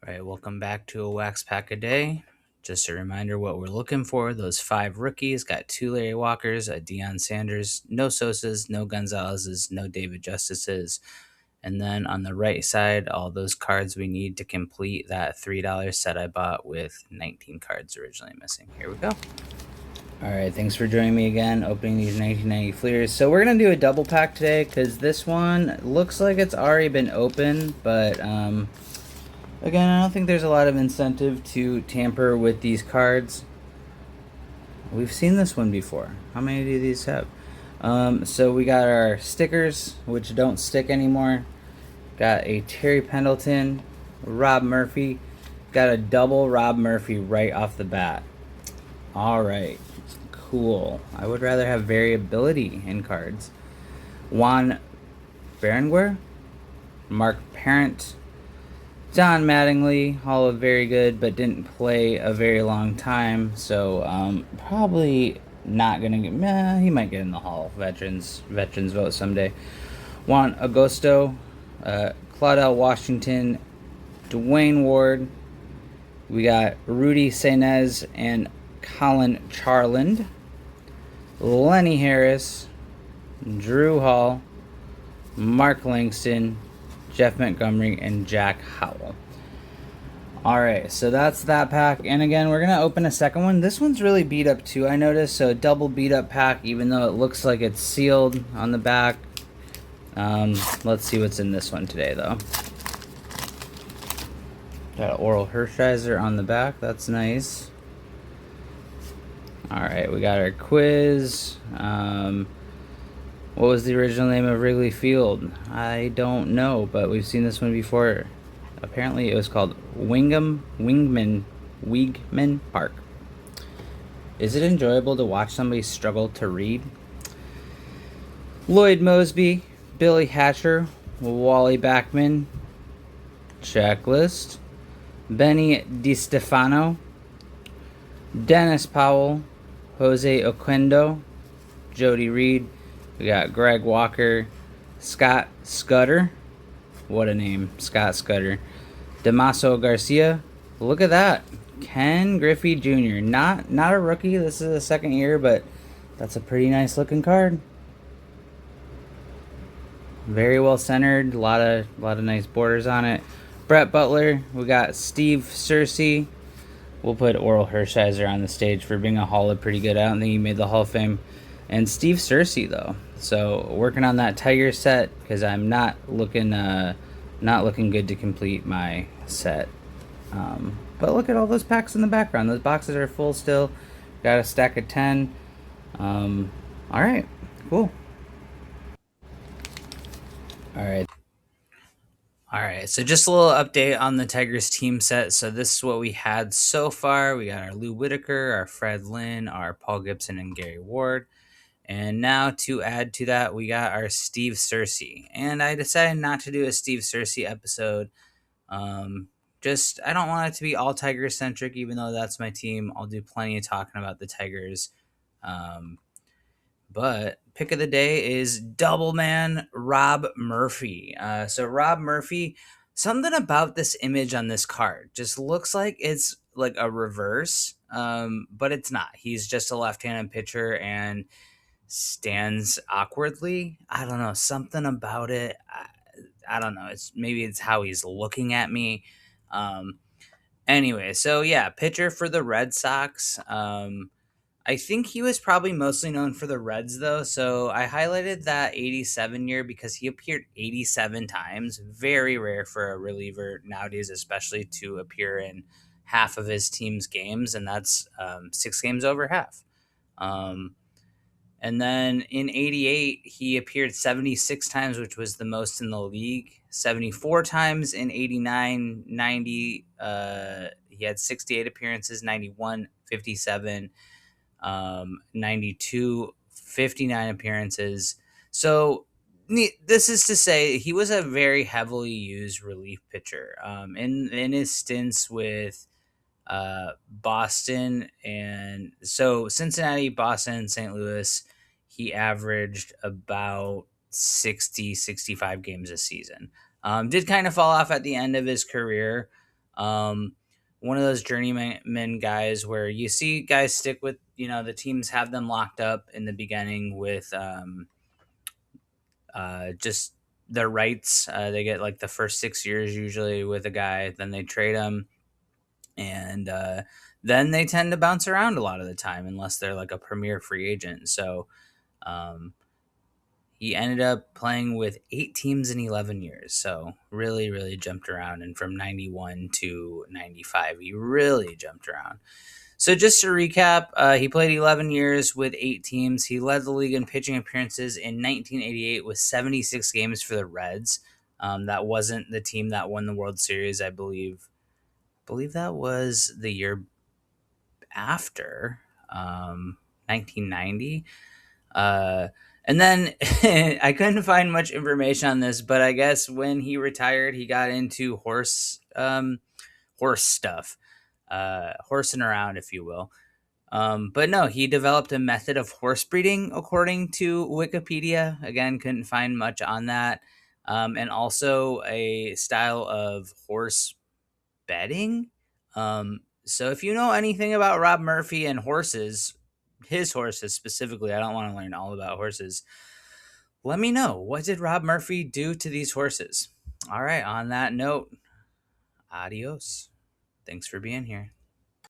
All right, welcome back to a wax pack a day. Just a reminder what we're looking for. Those 5 rookies got 2 Larry Walkers, a Deion Sanders, no Sosas, no Gonzalez's, no David Justices. And then on the right side, all those cards we need to complete that $3 set I bought with 19 cards originally missing. Here we go. All right, thanks for joining me again, opening these 1990 Fleers. So we're going to do a double pack today because this one looks like it's already been open, but again, I don't think there's a lot of incentive to tamper with these cards. We've seen this one before. How many do these have? So we got our stickers, which don't stick anymore. Got a Terry Pendleton, Rob Murphy. Got a double Rob Murphy right off the bat. All right, cool. I would rather have variability in cards. Juan Berenguer, Mark Parent, Don Mattingly, all of very good, but didn't play a very long time, so probably not gonna get. He might get in the Hall veterans vote someday. Juan Agosto, Claudel Washington, Dwayne Ward. We got Rudy Sainez and Colin Charland, Lenny Harris, Drew Hall, Mark Langston, Jeff Montgomery, and Jack Howell. Alright, so that's that pack. And again, we're going to open a second one. This one's really beat up too, I noticed. So double beat up pack, even though it looks like it's sealed on the back. Let's see what's in this one today, though. Got an Oral Hershiser on the back. That's nice. Alright, we got our quiz. What was the original name of Wrigley Field? I don't know, but we've seen this one before. Apparently it was called Wingman Park. Is it enjoyable to watch somebody struggle to read? Lloyd Mosby, Billy Hatcher, Wally Backman, checklist. Benny DiStefano, Dennis Powell, Jose Oquendo, Jody Reed. We got Greg Walker, Scott Scudder. What a name, Scott Scudder. Damaso Garcia. Look at that. Ken Griffey Jr. Not a rookie. This is a second year, but that's a pretty nice looking card. Very well centered. A lot of nice borders on it. Brett Butler. We got Steve Searcy. We'll put Oral Hershiser on the stage for being a Hall of pretty good. I don't think he made the Hall of Fame. And Steve Searcy, though. So working on that Tiger set because I'm not looking good to complete my set. But look at all those packs in the background. Those boxes are full still. Got a stack of 10. All right, cool. All right, so just a little update on the Tigers team set. So this is what we had so far. We got our Lou Whitaker, our Fred Lynn, our Paul Gibson, and Gary Ward. And now to add to that, we got our Steve Searcy. And I decided not to do a Steve Searcy episode. I don't want it to be all Tigers centric, even though that's my team. I'll do plenty of talking about the Tigers. But pick of the day is Double Man Rob Murphy. So Rob Murphy, something about this image on this card just looks like it's like a reverse, but it's not. He's just a left-handed pitcher and stands awkwardly. I don't know, something about it. I don't know. It's how he's looking at me. Anyway, so yeah, pitcher for the Red Sox. I think he was probably mostly known for the Reds, though. So I highlighted that 87 year because he appeared 87 times. Very rare for a reliever nowadays, especially to appear in half of his team's games, and that's 6 games over half. And then in 88, he appeared 76 times, which was the most in the league. 74 times in 89, 90. He had 68 appearances, 91, 57. 92, 59 appearances. So this is to say he was a very heavily used relief pitcher. In his stints with Boston, and so Cincinnati, Boston, St. Louis, he averaged about 60, 65 games a season. Did kind of fall off at the end of his career. Um, one of those journeyman guys where you see guys stick with, the teams have them locked up in the beginning with just their rights. They get like the first 6 years usually with a guy, then they trade him, and then they tend to bounce around a lot of the time unless they're like a premier free agent. So um, he ended up playing with 8 teams in 11 years. So really, really jumped around. And from 91 to 95, he really jumped around. So just to recap, he played 11 years with 8 teams. He led the league in pitching appearances in 1988 with 76 games for the Reds. That wasn't the team that won the World Series, I believe. I believe that was the year after, 1990. And then I couldn't find much information on this, but I guess when he retired, he got into horse stuff, horsing around, if you will. But no, he developed a method of horse breeding, according to Wikipedia. Again, couldn't find much on that. And also a style of horse betting. So if you know anything about Rob Murphy and horses, his horses specifically, I don't want to learn all about horses. Let me know. What did Rob Murphy do to these horses? All right, on that note, adios. Thanks for being here.